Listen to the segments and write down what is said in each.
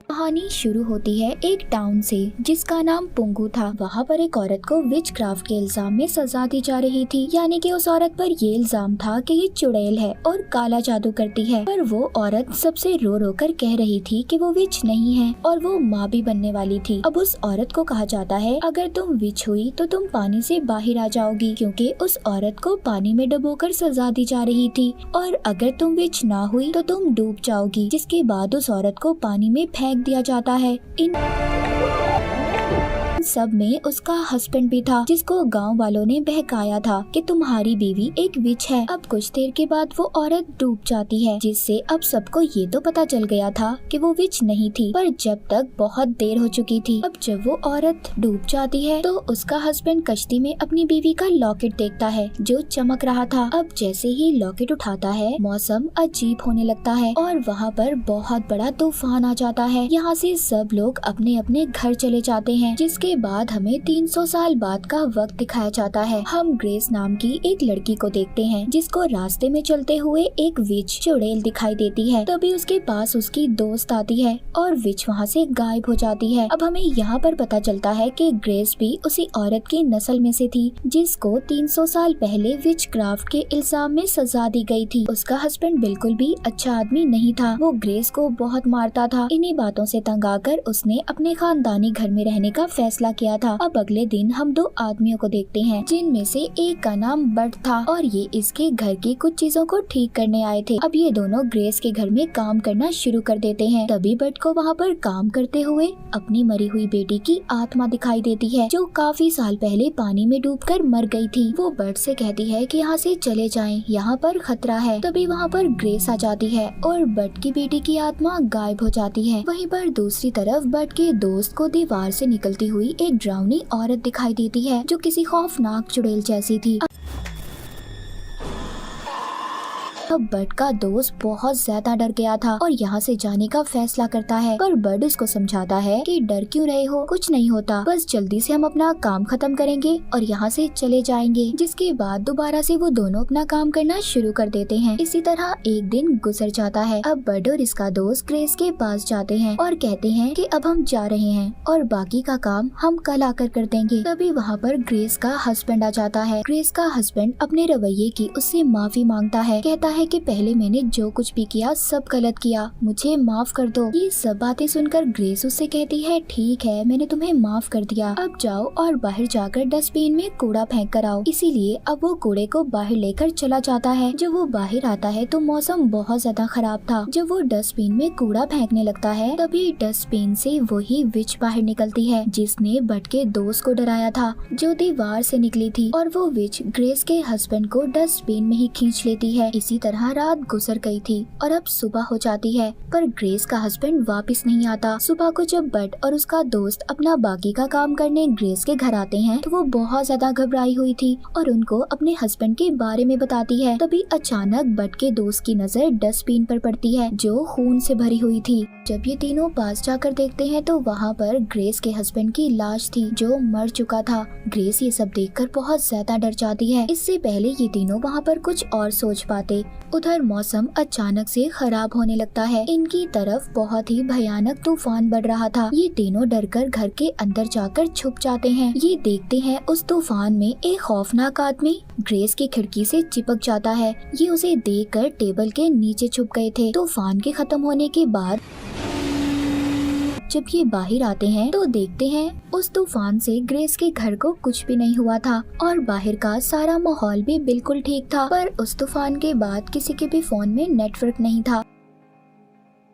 कहानी शुरू होती है एक टाउन से जिसका नाम पुंगू था। वहाँ पर एक औरत को विच क्राफ्ट के इल्जाम में सजा दी जा रही थी, यानी कि उस औरत पर ये इल्जाम था कि ये चुड़ैल है और काला जादू करती है। पर वो औरत सबसे रो रो कर कह रही थी कि वो विच नहीं है और वो माँ भी बनने वाली थी। अब उस औरत को कहा जाता है अगर तुम विच हुई तो तुम पानी से बाहर आ जाओगी, क्योंकि उस औरत को पानी में डुबोकर सजा दी जा रही थी। और अगर तुम विच ना हुई तो तुम डूब जाओगी, जिसके बाद उस औरत को पानी में फेंक दिया जाता है। इन सब में उसका हस्बैंड भी था, जिसको गांव वालों ने बहकाया था कि तुम्हारी बीवी एक विच है। अब कुछ देर के बाद वो औरत डूब जाती है, जिससे अब सबको ये तो पता चल गया था कि वो विच नहीं थी, पर जब तक बहुत देर हो चुकी थी। अब जब वो औरत डूब जाती है तो उसका हस्बैंड कश्ती में अपनी बीवी का लॉकेट देखता है जो चमक रहा था। अब जैसे ही लॉकेट उठाता है मौसम अजीब होने लगता है और वहाँ पर बहुत बड़ा तूफान आ जाता है। यहाँ से सब लोग अपने अपने घर चले जाते हैं, जिसके बाद हमें 300 साल बाद का वक्त दिखाया जाता है। हम ग्रेस नाम की एक लड़की को देखते हैं, जिसको रास्ते में चलते हुए एक विच चुड़ैल दिखाई देती है। तभी उसके पास उसकी दोस्त आती है और विच वहाँ से गायब हो जाती है। अब हमें यहाँ पर पता चलता है कि ग्रेस भी उसी औरत की नस्ल में से थी, जिसको 300 साल पहले विच क्राफ्ट के इल्जाम में सजा दी गई थी। उसका हस्बैंड बिल्कुल भी अच्छा आदमी नहीं था, वो ग्रेस को बहुत मारता था। इन्हीं बातों से तंग आकर उसने अपने खानदानी घर में रहने का फैसला किया था। अब अगले दिन हम दो आदमियों को देखते हैं, जिनमें से एक का नाम बट था और ये इसके घर की कुछ चीजों को ठीक करने आए थे। अब ये दोनों ग्रेस के घर में काम करना शुरू कर देते हैं। तभी बट को वहाँ पर काम करते हुए अपनी मरी हुई बेटी की आत्मा दिखाई देती है, जो काफी साल पहले पानी में डूबकर मर गई थी। वो बट से कहती है कि यहाँ से चले जाएं, यहाँ पर खतरा है। तभी वहाँ पर ग्रेस आ जाती है और बट की बेटी की आत्मा गायब हो जाती है। वहीं पर दूसरी तरफ बट के दोस्त को दीवार से निकलती हुई एक डरावनी औरत दिखाई देती है, जो किसी खौफनाक चुड़ैल जैसी थी। तब बट का दोस्त बहुत ज्यादा डर गया था और यहाँ से जाने का फैसला करता है, पर बट उसको समझाता है कि डर क्यों रहे हो, कुछ नहीं होता, बस जल्दी से हम अपना काम खत्म करेंगे और यहाँ से चले जाएंगे। जिसके बाद दोबारा से वो दोनों अपना काम करना शुरू कर देते हैं। इसी तरह एक दिन गुजर जाता है। अब बट और इसका दोस्त ग्रेस के पास जाते हैं और कहते हैं कि अब हम जा रहे हैं और बाकी का काम हम कल आकर कर देंगे। तभी वहाँ पर ग्रेस का हस्बैंड आ जाता है। ग्रेस का हस्बैंड अपने रवैये की उससे माफी मांगता है, कहता है कि पहले मैंने जो कुछ भी किया सब गलत किया, मुझे माफ कर दो। ये सब बातें सुनकर ग्रेस उससे कहती है ठीक है, मैंने तुम्हें माफ कर दिया, अब जाओ और बाहर जाकर डस्टबिन में कूड़ा फेंक कर आओ। इसीलिए अब वो कूड़े को बाहर लेकर चला जाता है। जब वो बाहर आता है तो मौसम बहुत ज्यादा खराब था। जब वो डस्टबिन में कूड़ा फेंकने लगता है तभी डस्टबिन से वही विच बाहर निकलती है, जिसने बट के दोस्त को डराया था, जो दीवार से निकली थी। और वो विच ग्रेस के हस्बैंड को डस्टबिन में ही खींच लेती है। इसी तरह रात गुजर गई थी और अब सुबह हो जाती है, पर ग्रेस का हस्बैंड वापस नहीं आता। सुबह को जब बट और उसका दोस्त अपना बाकी का काम करने ग्रेस के घर आते हैं तो वो बहुत ज्यादा घबराई हुई थी और उनको अपने हस्बैंड के बारे में बताती है। तभी अचानक बट के दोस्त की नजर डस्टबिन पर पड़ती है, जो खून से भरी हुई थी। जब ये तीनों पास जाकर देखते हैं तो वहाँ पर ग्रेस के हस्बैंड की लाश थी, जो मर चुका था। ग्रेस ये सब देखकर बहुत ज्यादा डर जाती है। इससे पहले ये तीनों वहाँ पर कुछ और सोच पाते, उधर मौसम अचानक से खराब होने लगता है। इनकी तरफ बहुत ही भयानक तूफान बढ़ रहा था। ये तीनों डरकर घर के अंदर जाकर छुप जाते हैं। ये देखते हैं उस तूफान में एक खौफनाक आदमी ग्रेस की खिड़की से चिपक जाता है। ये उसे देखकर टेबल के नीचे छुप गए थे। तूफान के खत्म होने के बाद जब ये बाहर आते हैं तो देखते हैं उस तूफान से ग्रेस के घर को कुछ भी नहीं हुआ था और बाहर का सारा माहौल भी बिल्कुल ठीक था। पर उस तूफान के बाद किसी के भी फोन में नेटवर्क नहीं था।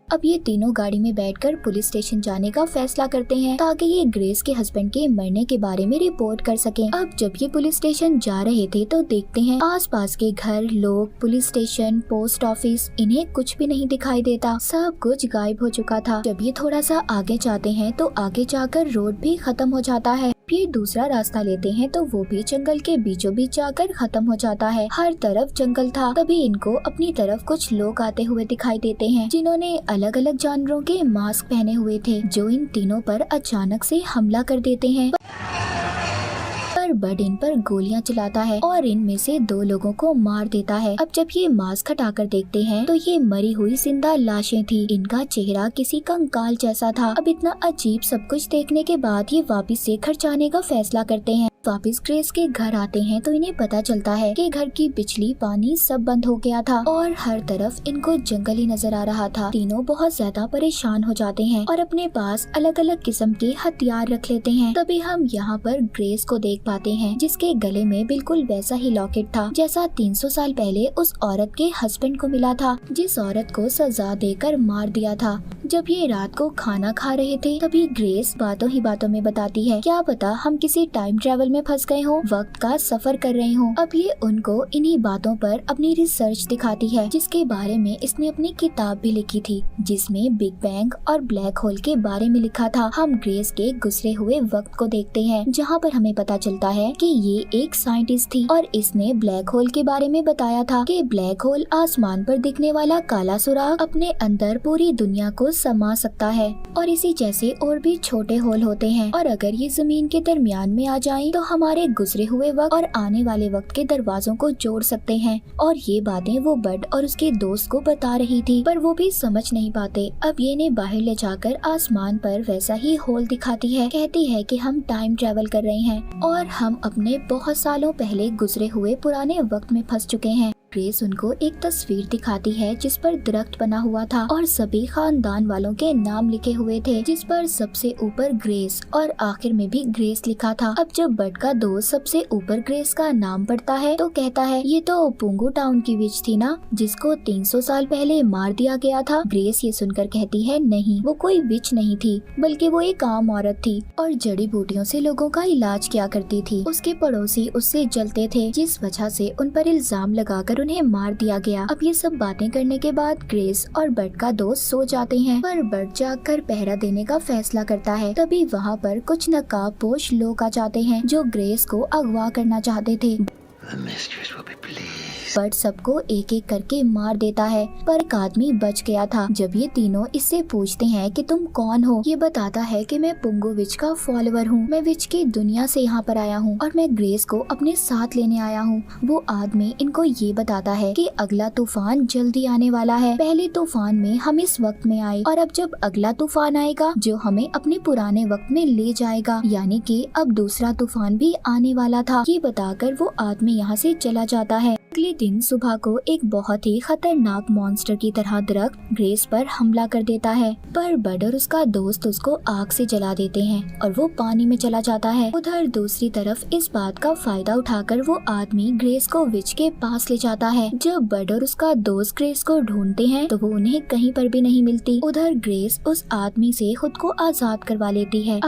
अब ये तीनों गाड़ी में बैठकर पुलिस स्टेशन जाने का फैसला करते हैं, ताकि ये ग्रेस के हस्बैंड के मरने के बारे में रिपोर्ट कर सकें। अब जब ये पुलिस स्टेशन जा रहे थे तो देखते हैं आसपास के घर, लोग, पुलिस स्टेशन, पोस्ट ऑफिस, इन्हें कुछ भी नहीं दिखाई देता। सब कुछ गायब हो चुका था। जब ये थोड़ा सा आगे जाते हैं तो आगे जाकर रोड भी खत्म हो जाता है। ये दूसरा रास्ता लेते हैं तो वो भी जंगल के बीचों बीच जाकर खत्म हो जाता है। हर तरफ जंगल था। तभी इनको अपनी तरफ कुछ लोग आते हुए दिखाई देते हैं, जिन्होंने अलग अलग जानवरों के मास्क पहने हुए थे, जो इन तीनों पर अचानक से हमला कर देते हैं। पर पर बड इन पर गोलियां चलाता है और इनमें से 2 लोगों को मार देता है। अब जब ये मास्क हटाकर देखते हैं तो ये मरी हुई जिंदा लाशें थी। इनका चेहरा किसी कंकाल जैसा था। अब इतना अजीब सब कुछ देखने के बाद ये वापस से घर जाने का फैसला करते हैं। वापस ग्रेस के घर आते हैं तो इन्हें पता चलता है कि घर की बिजली पानी सब बंद हो गया था और हर तरफ इनको जंगल ही नजर आ रहा था। तीनों बहुत ज्यादा परेशान हो जाते हैं और अपने पास अलग अलग किस्म के हथियार रख लेते हैं। तभी हम यहाँ पर ग्रेस को देख पाते हैं जिसके गले में बिल्कुल वैसा ही लॉकेट था जैसा 300 साल पहले उस औरत के हस्बैंड को मिला था, जिस औरत को सजा देकर मार दिया था। जब ये रात को खाना खा रहे थे तभी ग्रेस बातों ही बातों में बताती है, क्या पता हम किसी टाइम ट्रेवल में फंस गए हो, वक्त का सफर कर रहे हो। अब ये उनको इन्हीं बातों पर अपनी रिसर्च दिखाती है जिसके बारे में इसने अपनी किताब भी लिखी थी, जिसमें बिग बैंग और ब्लैक होल के बारे में लिखा था। हम ग्रेस के गुजरे हुए वक्त को देखते हैं जहाँ पर हमें पता चलता है कि ये एक साइंटिस्ट थी और इसने ब्लैक होल के बारे में बताया था कि ब्लैक होल आसमान पर दिखने वाला काला सुराग अपने अंदर पूरी दुनिया को समा सकता है और इसी जैसे और भी छोटे होल होते हैं और अगर ये जमीन के दरमियान में आ जाएं तो हमारे गुजरे हुए वक्त और आने वाले वक्त के दरवाजों को जोड़ सकते हैं। और ये बातें वो बड और उसके दोस्त को बता रही थी पर वो भी समझ नहीं पाते। अब ये ने बाहर ले जाकर आसमान पर वैसा ही होल दिखाती है, कहती है कि हम टाइम ट्रेवल कर रहे हैं और हम अपने बहुत सालों पहले गुजरे हुए पुराने वक्त में फंस चुके हैं। ग्रेस उनको एक तस्वीर दिखाती है जिस पर दरख्त बना हुआ था और सभी खानदान वालों के नाम लिखे हुए थे, जिस पर सबसे ऊपर ग्रेस और आखिर में भी ग्रेस लिखा था। अब जब बड का दोस्त सबसे ऊपर ग्रेस का नाम पढ़ता है तो कहता है, ये तो पुंगू टाउन की विच थी ना, जिसको 300 साल पहले मार दिया गया था। ग्रेस ये सुनकर कहती है, नहीं, वो कोई विच नहीं थी बल्कि वो एक आम औरत थी और जड़ी बूटियों से लोगों का इलाज किया करती थी। उसके पड़ोसी उससे जलते थे जिस वजह से उन पर इल्जाम लगाकर उन्हें मार दिया गया। अब ये सब बातें करने के बाद ग्रेस और बड का दोस्त सो जाते हैं पर बड जागकर पहरा देने का फैसला करता है। तभी वहाँ पर कुछ नकाबपोश लोग आ जाते हैं जो ग्रेस को अगवा करना चाहते थे। बड सबको एक एक करके मार देता है पर एक आदमी बच गया था। जब ये तीनों इससे पूछते हैं कि तुम कौन हो, ये बताता है कि मैं पुंगू विच का फॉलोअर हूँ, मैं विच की दुनिया से यहाँ पर आया हूँ और मैं ग्रेस को अपने साथ लेने आया हूँ। वो आदमी इनको ये बताता है कि अगला तूफान जल्दी आने वाला है। पहले तूफान में हम इस वक्त में आए और अब जब अगला तूफान आएगा जो हमें अपने पुराने वक्त में ले जाएगा, यानी कि अब दूसरा तूफान भी आने वाला था। ये बताकर वो आदमी यहाँ से चला जाता है। अगले दिन सुबह को एक बहुत ही खतरनाक मॉन्स्टर की तरह दरख्त ग्रेस पर हमला कर देता है पर बड और उसका दोस्त उसको आग से जला देते हैं और वो पानी में चला जाता है। उधर दूसरी तरफ इस बात का फायदा उठाकर वो आदमी ग्रेस को विच के पास ले जाता है। जब बड और उसका दोस्त ग्रेस को ढूंढते हैं तो वो उन्हें कहीं पर भी नहीं मिलती। उधर ग्रेस उस आदमी से खुद को आजाद करवा लेती है।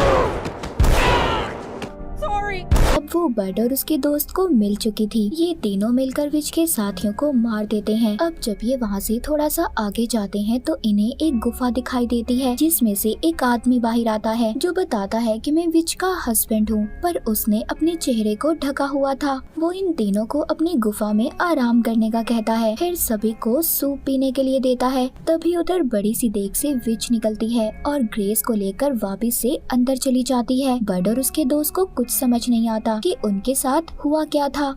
अब वो बड और उसके दोस्त को मिल चुकी थी। ये तीनों मिलकर विच के साथियों को मार देते हैं। अब जब ये वहाँ से थोड़ा सा आगे जाते हैं तो इन्हें एक गुफा दिखाई देती है जिसमें से एक आदमी बाहर आता है जो बताता है कि मैं विच का हस्बैंड हूँ, पर उसने अपने चेहरे को ढका हुआ था। वो इन तीनों को अपनी गुफा में आराम करने का कहता है, फिर सभी को सूप पीने के लिए देता है। तभी उधर बड़ी सी देग से विच निकलती है और ग्रेस को लेकर वापिस से अंदर चली जाती है। बड और उसके दोस्त को कुछ समझ नहीं आता कि उनके साथ हुआ क्या था।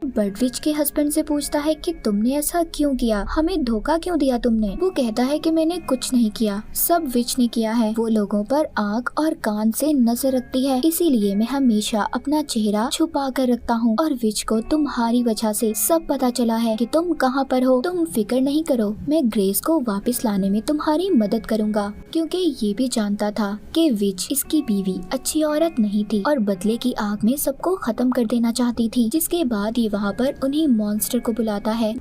बड विच के हस्बैंड से पूछता है कि तुमने ऐसा क्यों किया, हमें धोखा क्यों दिया तुमने। वो कहता है कि मैंने कुछ नहीं किया, सब विच ने किया है। वो लोगों पर आंख और कान से नजर रखती है, इसीलिए मैं हमेशा अपना चेहरा छुपा कर रखता हूँ और विच को तुम्हारी वजह से सब पता चला है कि तुम कहाँ पर हो। तुम फिक्र नहीं करो, मैं ग्रेस को वापस लाने में तुम्हारी मदद करूँगा, क्योंकि ये भी जानता था कि विच इसकी बीवी अच्छी औरत नहीं थी और बदले की आग में सबको खत्म कर देना चाहती थी। जिसके बाद वहाँ पर उन्हीं मॉन्स्टर को बुलाता है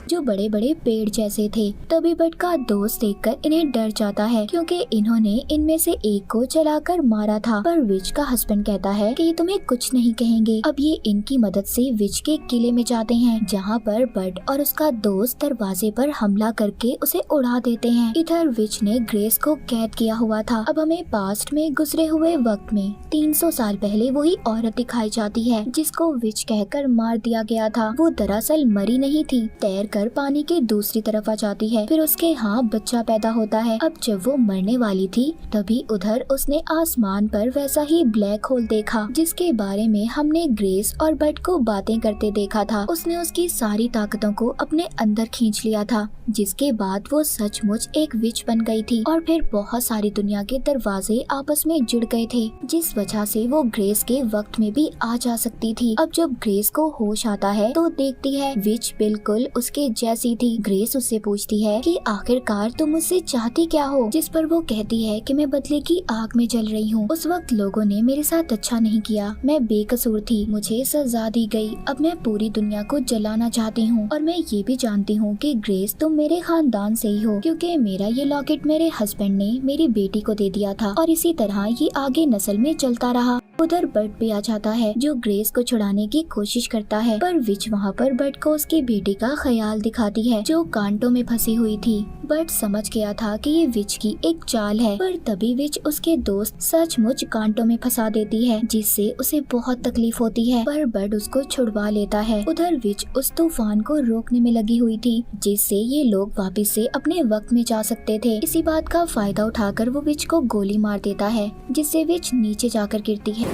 जो बड़े बड़े पेड़ जैसे थे। तभी बड का दोस्त देखकर इन्हें डर जाता है क्योंकि इन्होंने इनमें से एक को चलाकर मारा था। पर विच का हस्बैंड कहता है कि ये तुम्हें कुछ नहीं कहेंगे। अब ये इनकी मदद से विच के किले में जाते हैं जहाँ पर बड और उसका दोस्त दरवाजे पर हमला करके उसे उड़ा देते हैं। इधर विच ने ग्रेस को कैद किया हुआ था। अब हमें पास्ट में गुजरे हुए वक्त में 300 साल पहले वही औरत दिखाई जाती है जिसको विच कहकर मार दिया गया था। वो दरअसल मरी नहीं थी, तैर कर उड़कर पानी के दूसरी तरफ आ जाती है। फिर उसके यहाँ बच्चा पैदा होता है। अब जब वो मरने वाली थी तभी उधर उसने आसमान पर वैसा ही ब्लैक होल देखा जिसके बारे में हमने ग्रेस और बट को बातें करते देखा था। उसने उसकी सारी ताकतों को अपने अंदर खींच लिया था, जिसके बाद वो सचमुच एक विच बन गई थी और फिर बहुत सारी दुनिया के दरवाजे आपस में जुड़ गए थे, जिस वजह से वो ग्रेस के वक्त में भी आ जा सकती थी। अब जब ग्रेस को होश आता है तो देखती है विच बिल्कुल उसके जैसी थी। ग्रेस उससे पूछती है कि आखिरकार तुम मुझसे चाहती क्या हो, जिस पर वो कहती है कि मैं बदले की आग में जल रही हूँ। उस वक्त लोगों ने मेरे साथ अच्छा नहीं किया, मैं बेकसूर थी, मुझे सजा दी गई। अब मैं पूरी दुनिया को जलाना चाहती हूँ और मैं ये भी जानती हूँ कि ग्रेस तुम मेरे खानदान से ही हो, क्योंकि मेरा ये लॉकेट मेरे हस्बैंड ने मेरी बेटी को दे दिया था और इसी तरह ये आगे नस्ल में चलता रहा। उधर बट भी आ जाता है जो ग्रेस को छुड़ाने की कोशिश करता है, पर विच वहाँ पर बट को उसकी बेटी का ख्याल दिखाती है जो कांटों में फंसी हुई थी। बट समझ गया था कि ये विच की एक चाल है, पर तभी विच उसके दोस्त सचमुच कांटों में फंसा देती है, जिससे उसे बहुत तकलीफ होती है, पर बट उसको छुड़वा लेता है। उधर विच उस तूफान को रोकने में लगी हुई थी, जिससे ये लोग वापस से अपने वक्त में जा सकते थे। इसी बात का फायदा उठाकर वो विच को गोली मार देता है, जिससे विच नीचे जाकर गिरती है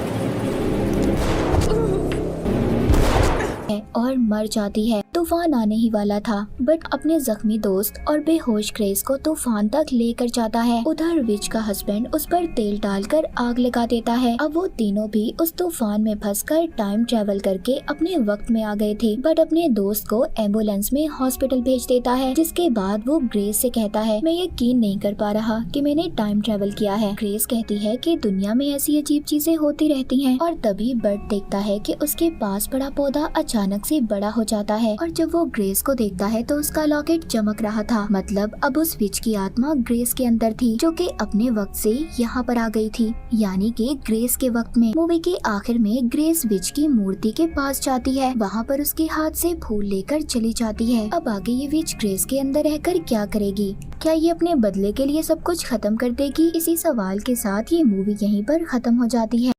और मर जाती है। तूफान आने ही वाला था। बट अपने जख्मी दोस्त और बेहोश ग्रेस को तूफान तक लेकर जाता है। उधर विच का हस्बैंड उस पर तेल डालकर आग लगा देता है। अब वो तीनों भी उस तूफान में फंसकर टाइम ट्रेवल करके अपने वक्त में आ गए थे। बट अपने दोस्त को एम्बुलेंस में हॉस्पिटल भेज देता है, जिसके बाद वो ग्रेस से कहता है मैं यकीन नहीं कर पा रहा कि मैंने टाइम ट्रेवल किया है। ग्रेस कहती है कि दुनिया में ऐसी अजीब चीजें होती रहती हैं। और तभी बट देखता है कि उसके पास पड़ा पौधा अचानक से बड़ा हो जाता है और जब वो ग्रेस को देखता है तो उसका लॉकेट चमक रहा था। मतलब अब उस विच की आत्मा ग्रेस के अंदर थी, जो कि अपने वक्त से यहाँ पर आ गई थी, यानी कि ग्रेस के वक्त में। मूवी के आखिर में ग्रेस विच की मूर्ति के पास जाती है, वहाँ पर उसके हाथ से फूल लेकर चली जाती है। अब आगे ये विच ग्रेस के अंदर रहकर क्या करेगी? क्या ये अपने बदले के लिए सब कुछ खत्म कर देगी? इसी सवाल के साथ ये मूवी यहीं पर खत्म हो जाती है।